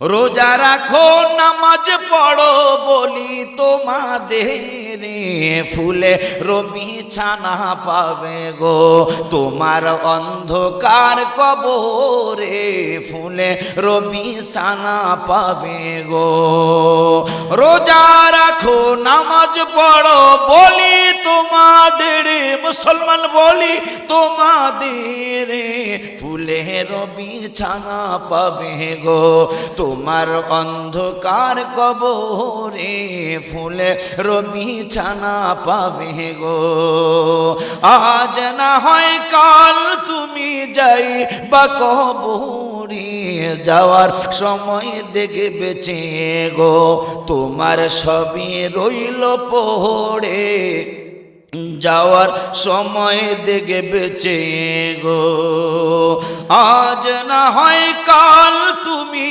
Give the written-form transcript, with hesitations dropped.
রোজা রাখো নামাজ পড়ো বলি তোমাদের, ফুলে রবি ছানা পাবে গো তোমার অন্ধকার কবরে, ফুলে রবি ছানা পাবে গো। রোজা রাখো নামাজ পড়ো বলি তোমাদের, মুসলমান বলি তোমাদের, ফুলে রবি ছানা পাবে গো তোমার অন্ধকার কবরে, ফুলে রবি ছানা পাবে গো। আজ না হয় কাল তুমি যাই বা কবরে, যাওয়ার সময় দেখে বেঁচে গো তোমার সবই রইল পড়ে, যাওয়ার সময় দেখে বেঁচে গো। আজ না হয় কাল তুমি